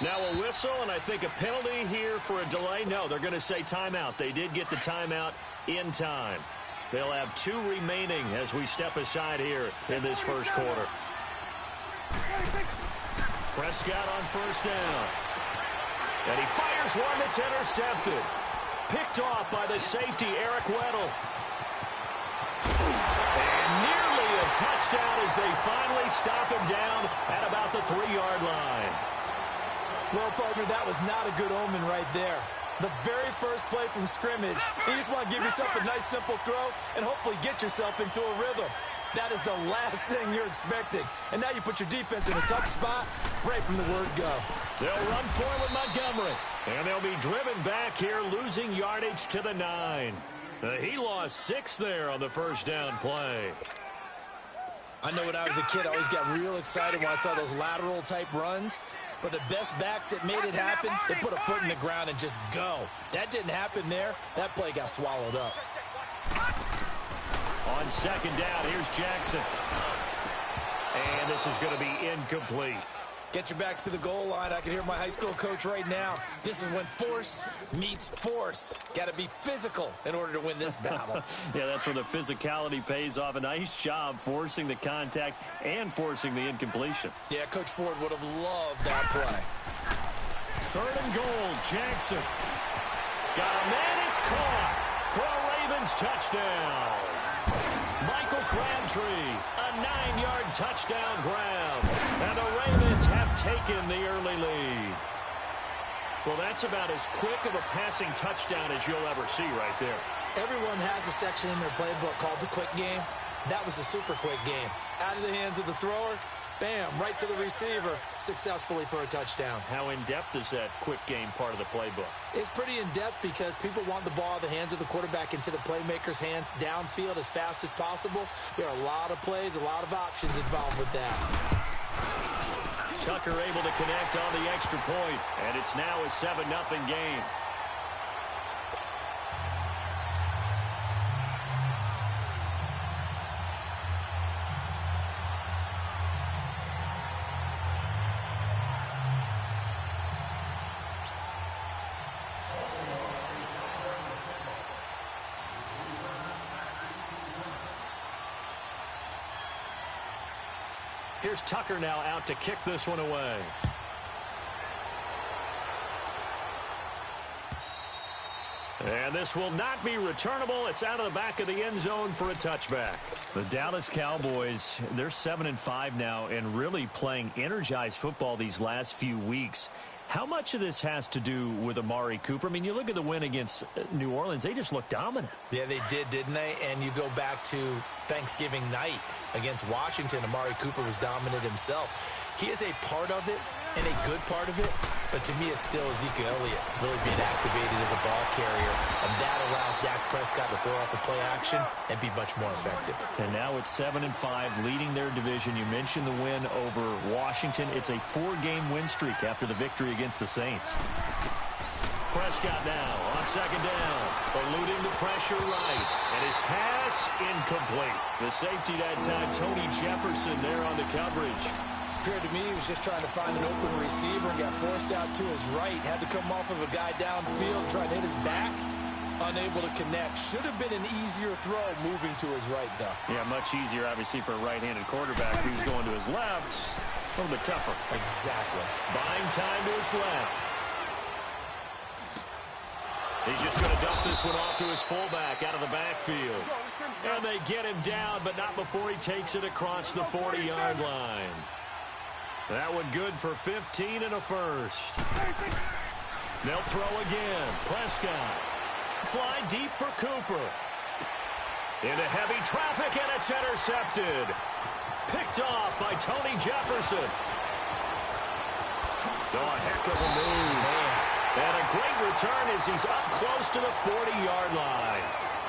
Now a whistle, and I think a penalty here for a delay. No, they're going to say timeout. They did get the timeout in time. They'll have 2 remaining as we step aside here in this first quarter. Prescott on first down. And he fires one that's intercepted. Picked off by the safety, Eric Weddle. And nearly a touchdown as they finally stop him down at about the 3-yard line. Well, partner, that was not a good omen right there. The very first play from scrimmage, you just want to give yourself a nice, simple throw and hopefully get yourself into a rhythm. That is the last thing you're expecting. And now you put your defense in a tough spot right from the word go. They'll run forward Montgomery. And they'll be driven back here, losing yardage to the 9. He lost 6 there on the first down play. I know when I was a kid, I always got real excited when I saw those lateral type runs. But the best backs that made it happen, they put a foot in the ground and just go. That didn't happen there. That play got swallowed up. On second down, here's Jackson. And this is going to be incomplete. Get your backs to the goal line. I can hear my high school coach right now. This is when force meets force. Got to be physical in order to win this battle. Yeah, that's where the physicality pays off. A nice job forcing the contact and forcing the incompletion. Yeah, Coach Ford would have loved that play. 3rd and goal, Jackson. Got a man, it's caught for a Ravens touchdown. Michael Crabtree, a 9-yard touchdown grab. And the Ravens have taken the early lead. Well, that's about as quick of a passing touchdown as you'll ever see right there. Everyone has a section in their playbook called the quick game. That was a super quick game. Out of the hands of the thrower, bam, right to the receiver, successfully for a touchdown. How in-depth is that quick game part of the playbook? It's pretty in-depth because people want the ball out of the hands of the quarterback into the playmaker's hands downfield as fast as possible. There are a lot of plays, a lot of options involved with that. Tucker able to connect on the extra point, and it's now a 7-0 game. Here's Tucker now out to kick this one away. And this will not be returnable. It's out of the back of the end zone for a touchback. The Dallas Cowboys, they're 7-5 now and really playing energized football these last few weeks. How much of this has to do with Amari Cooper? I mean, you look at the win against New Orleans, they just looked dominant. Yeah, they did, didn't they? And you go back to Thanksgiving night against Washington, Amari Cooper was dominant himself. He is a part of it and a good part of it, but to me it's still Ezekiel Elliott really being activated as a ball carrier, and that allows Dak Prescott to throw off a play action and be much more effective. And now it's 7-5, leading their division. You mentioned the win over Washington. It's a 4-game win streak after the victory against the Saints. Prescott now on second down, eluding the pressure right, and his pass incomplete. The safety that time, Tony Jefferson there on the coverage. Appeared to me he was just trying to find an open receiver and got forced out to his right. Had to come off of a guy downfield, trying to hit his back. Unable to connect. Should have been an easier throw moving to his right, though. Yeah, much easier, obviously, for a right-handed quarterback who's going to his left. A little bit tougher. Exactly. Buying time to his left. He's just going to dump this one off to his fullback out of the backfield. And they get him down, but not before he takes it across the 40-yard line. That one good for 15 and a first. They'll throw again. Prescott. Fly deep for Cooper. Into heavy traffic, and it's intercepted. Picked off by Tony Jefferson. Oh, a heck of a move. And a great return as he's up close to the 40-yard line.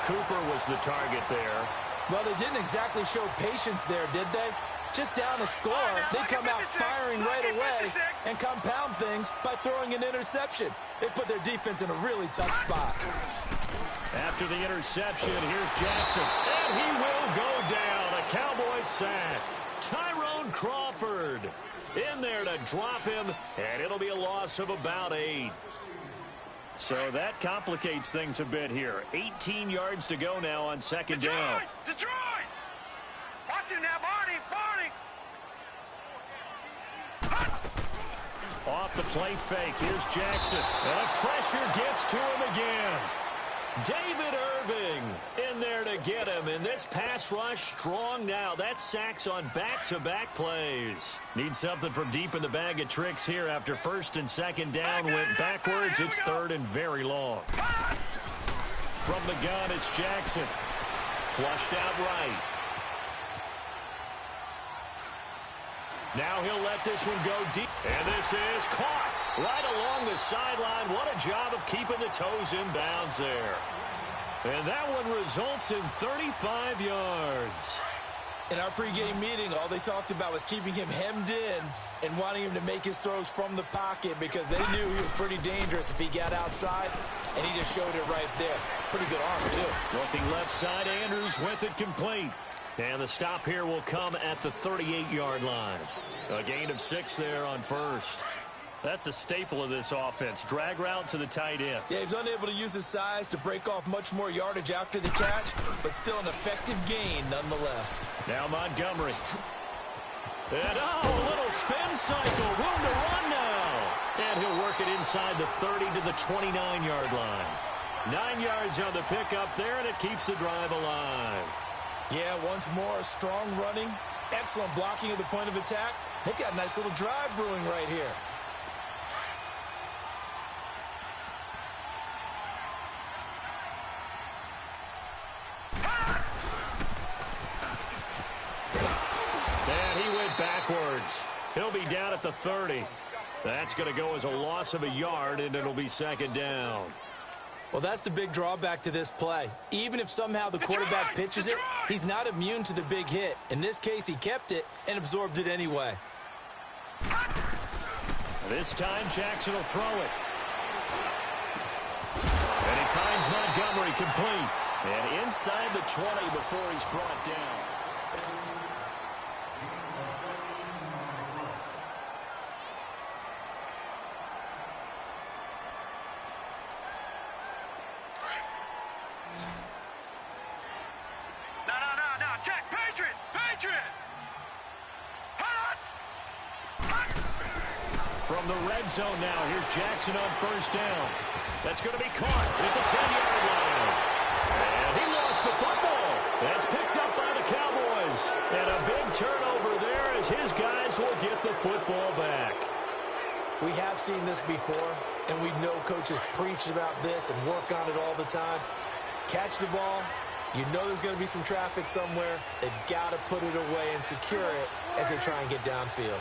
Cooper was the target there. Well, they didn't exactly show patience there, did they? Just down a score, they come out firing right away and compound things by throwing an interception. They put their defense in a really tough spot. After the interception, here's Jackson. And he will go down. A Cowboys sack. Tyrone Tyrone Crawford in there to drop him, and it'll be a loss of about 8. So that complicates things a bit here. 18 yards to go now on second down. Detroit! Watch it now, Barney! Off the play fake. Here's Jackson. And the pressure gets to him again. David Irving in there to get him. And this pass rush strong now. That's sacks on back-to-back plays. Need something from deep in the bag of tricks here after first and second down went backwards. It's third and very long. From the gun, it's Jackson. Flushed out right. Now he'll let this one go deep. And this is caught right along the sideline. What a job of keeping the toes in bounds there. And that one results in 35 yards. In our pregame meeting, all they talked about was keeping him hemmed in and wanting him to make his throws from the pocket because they knew he was pretty dangerous if he got outside, and he just showed it right there. Pretty good arm, too. Looking left side, Andrews with it complete. And the stop here will come at the 38-yard line. A gain of 6 there on first. That's a staple of this offense. Drag route to the tight end. Yeah, he was unable to use his size to break off much more yardage after the catch, but still an effective gain nonetheless. Now Montgomery. And a little spin cycle. Room to run now. And he'll work it inside the 30 to the 29-yard line. 9 yards on the pickup there, and it keeps the drive alive. Yeah, once more, strong running, excellent blocking at the point of attack. They've got a nice little drive brewing right here. And he went backwards. He'll be down at the 30. That's going to go as a loss of a yard, and it'll be second down. Well, that's the big drawback to this play. Even if somehow the quarterback pitches it, he's not immune to the big hit. In this case, he kept it and absorbed it anyway. This time, Jackson will throw it. And he finds Montgomery complete. And inside the 20 before he's brought down. From the red zone now, here's Jackson on first down. That's going to be caught at the 10-yard line. And he lost the football. That's picked up by the Cowboys. And a big turnover there as his guys will get the football back. We have seen this before, and we know coaches preach about this and work on it all the time. Catch the ball. You know there's going to be some traffic somewhere. They've got to put it away and secure it as they try and get downfield.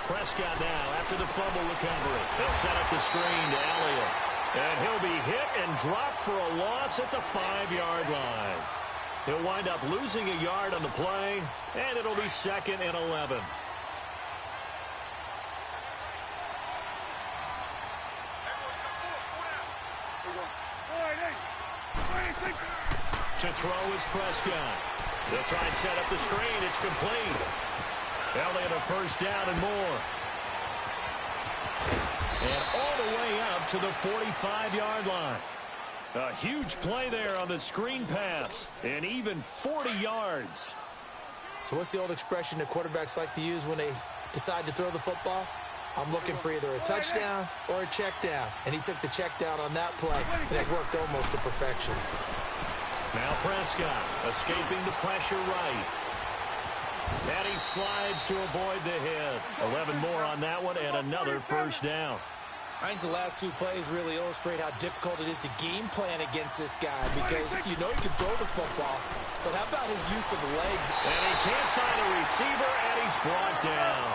Prescott now after the fumble recovery. They'll set up the screen to Elliott. And he'll be hit and dropped for a loss at the 5-yard line. He'll wind up losing a yard on the play, and it'll be second and 11. To throw is Prescott. They'll try and set up the screen. It's complete. Elliott a first down and more. And all the way up to the 45-yard line. A huge play there on the screen pass. And even 40 yards. So what's the old expression that quarterbacks like to use when they decide to throw the football? I'm looking for either a touchdown or a check down. And he took the check down on that play. And it worked almost to perfection. Now Prescott escaping the pressure right. And he slides to avoid the hit. 11 more on that one and another first down. I think the last two plays really illustrate how difficult it is to game plan against this guy because you know he can throw the football, but how about his use of legs? And he can't find a receiver, and he's brought down.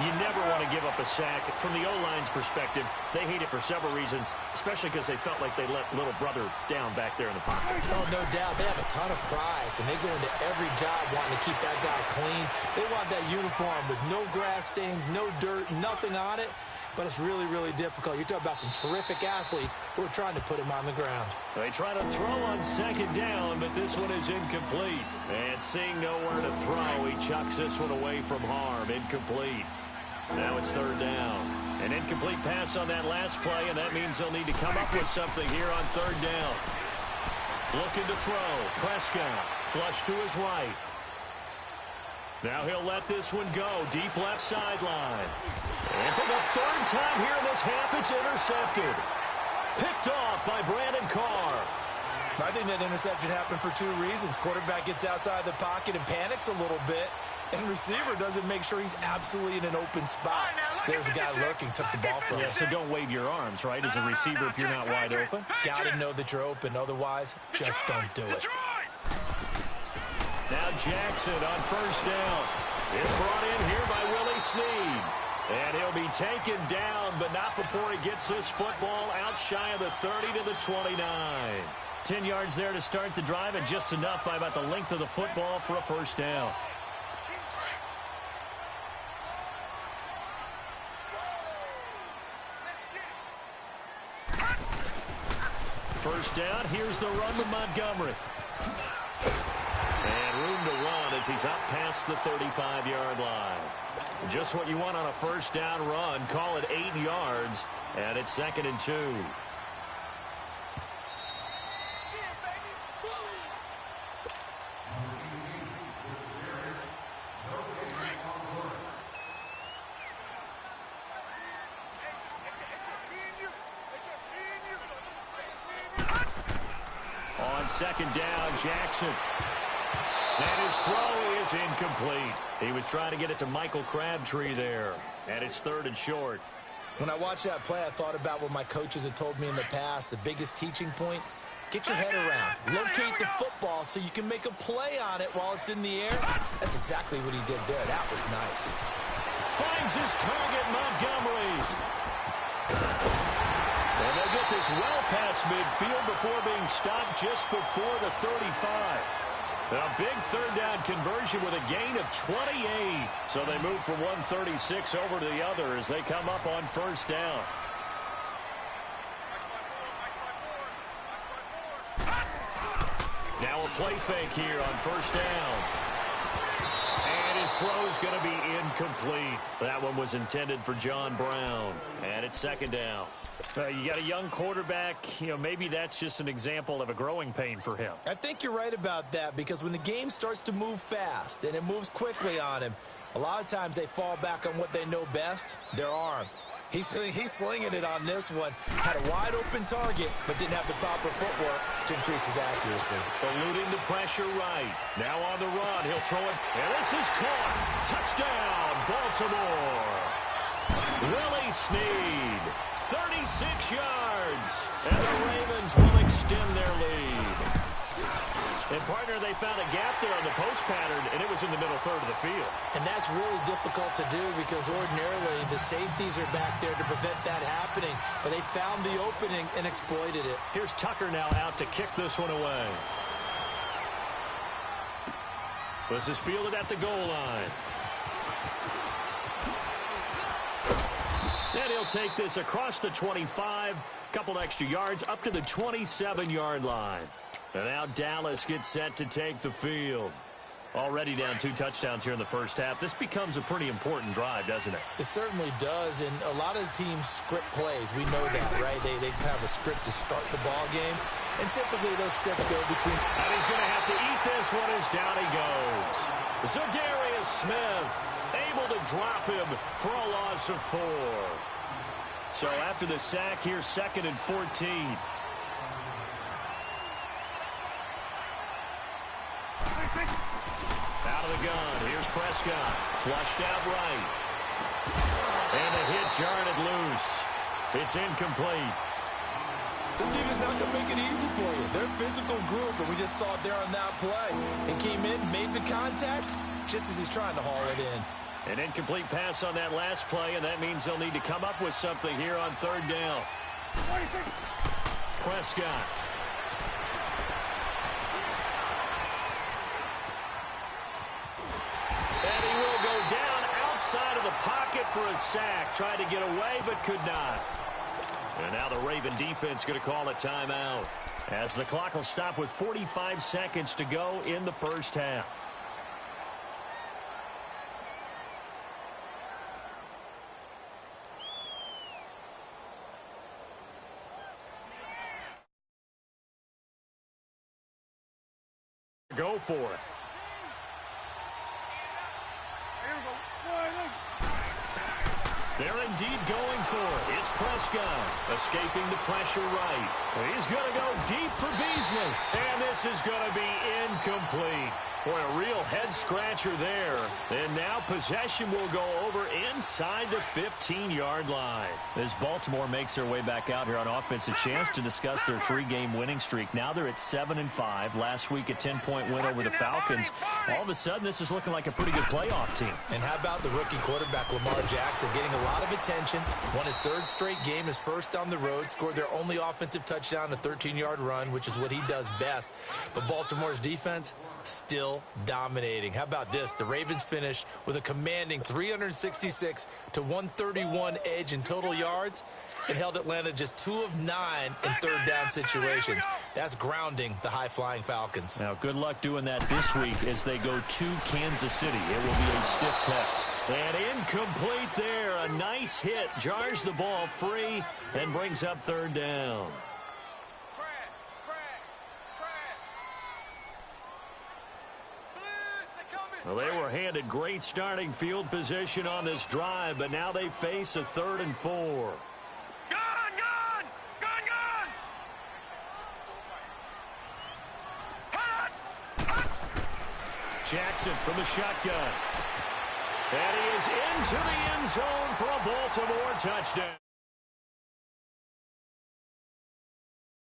You never want to give up a sack. From the O-line's perspective, they hate it for several reasons, especially because they felt like they let little brother down back there in the pocket. Oh, no doubt. They have a ton of pride, and they go into every job wanting to keep that guy clean. They want that uniform with no grass stains, no dirt, nothing on it. but it's really, really difficult. You're talking about some terrific athletes who are trying to put him on the ground. They try to throw on second down, but this one is incomplete. And seeing nowhere to throw, he chucks this one away from harm. Incomplete. Now it's third down. An incomplete pass on that last play, and that means they'll need to come up with something here on third down. Looking to throw. Prescott. Flush to his right. Now he'll let this one go. Deep left sideline. And for the third time here in this half, it's intercepted. Picked off by Brandon Carr. I think that interception happened for two reasons. Quarterback gets outside the pocket and panics a little bit, and receiver doesn't make sure he's absolutely in an open spot. So there's a guy lurking, took the ball from him. Yeah, so don't wave your arms, right, as a receiver if you're not wide open. Got to know that you're open. Otherwise, just don't do it. Now Jackson on first down. It's brought in here by Willie Snead. And he'll be taken down, but not before he gets this football out shy of the 30 to the 29. 10 yards there to start the drive, and just enough by about the length of the football for a first down. First down, here's the run to Montgomery. And room to run as he's up past the 35-yard line. Just what you want on a first down run. Call it 8 yards, and it's 2nd and 2. On second down, Jackson. And his throw is incomplete. He was trying to get it to Michael Crabtree there. And it's 3rd and short. When I watched that play, I thought about what my coaches had told me in the past. The biggest teaching point, get your head around. Locate the football so you can make a play on it while it's in the air. That's exactly what he did there. That was nice. Finds his target, Montgomery. And they'll get this well past midfield before being stopped just before the 35. A big third down conversion with a gain of 28. So they move from 136 over to the other as they come up on first down. Now a play fake here on first down. And his throw is going to be incomplete. That one was intended for John Brown. And it's 2nd down. You got a young quarterback, maybe that's just an example of a growing pain for him. I think you're right about that, because when the game starts to move fast and it moves quickly on him, a lot of times they fall back on what they know best, their arm. He's slinging it on this one. Had a wide open target, but didn't have the proper footwork to increase his accuracy. Eluding the pressure right. Now on the run, he'll throw it. And this is caught. Touchdown, Baltimore. Willie Snead. 36 yards, and the Ravens will extend their lead. And, partner, they found a gap there on the post pattern, and it was in the middle third of the field. And that's really difficult to do because ordinarily the safeties are back there to prevent that happening, but they found the opening and exploited it. Here's Tucker now out to kick this one away. This is fielded at the goal line. And he'll take this across the 25, couple extra yards up to the 27-yard line. And now Dallas gets set to take the field. Already down 2 touchdowns here in the first half. This becomes a pretty important drive, doesn't it? It certainly does, and a lot of the teams script plays. We know that, right? They have a script to start the ball game, and typically those scripts go between. And he's going to have to eat this one as down he goes. Zadarius Smith able to drop him for a loss of 4. So after the sack, here's 2nd and 14. Out of the gun. Here's Prescott. Flushed out right. And the hit jarred it loose. It's incomplete. This team is not going to make it easy for you. They're a physical group, and we just saw it there on that play. It came in, made the contact, just as he's trying to haul it in. An incomplete pass on that last play, and that means they'll need to come up with something here on third down. Prescott. And he will go down outside of the pocket for a sack. Tried to get away, but could not. And now the Raven defense going to call a timeout, as the clock will stop with 45 seconds to go in the first half. Go for it. They're indeed going for it. It's Prescott escaping the pressure right. He's going to go deep for Beasley. And this is going to be incomplete. Boy, a real head-scratcher there. And now possession will go over inside the 15-yard line. As Baltimore makes their way back out here on offense, a chance to discuss their 3-game winning streak. Now they're at 7-5. Last week, a 10-point win over the Falcons. All of a sudden, this is looking like a pretty good playoff team. And how about the rookie quarterback, Lamar Jackson, getting a lot of attention, won his 3rd straight game, his first on the road, scored their only offensive touchdown, a 13-yard run, which is what he does best. But Baltimore's defense still dominating. How about this? The Ravens finished with a commanding 366 to 131 edge in total yards and held Atlanta just 2 of 9 in third-down situations. That's grounding the high-flying Falcons. Now, good luck doing that this week as they go to Kansas City. It will be a stiff test. And incomplete there. A nice hit. Jars the ball free and brings up 3rd down. Well, they were handed great starting field position on this drive, but now they face a 3rd and 4. Gun! Gun! Gun! Gun! Hut! Hut! Jackson from the shotgun. And he is into the end zone for a Baltimore touchdown.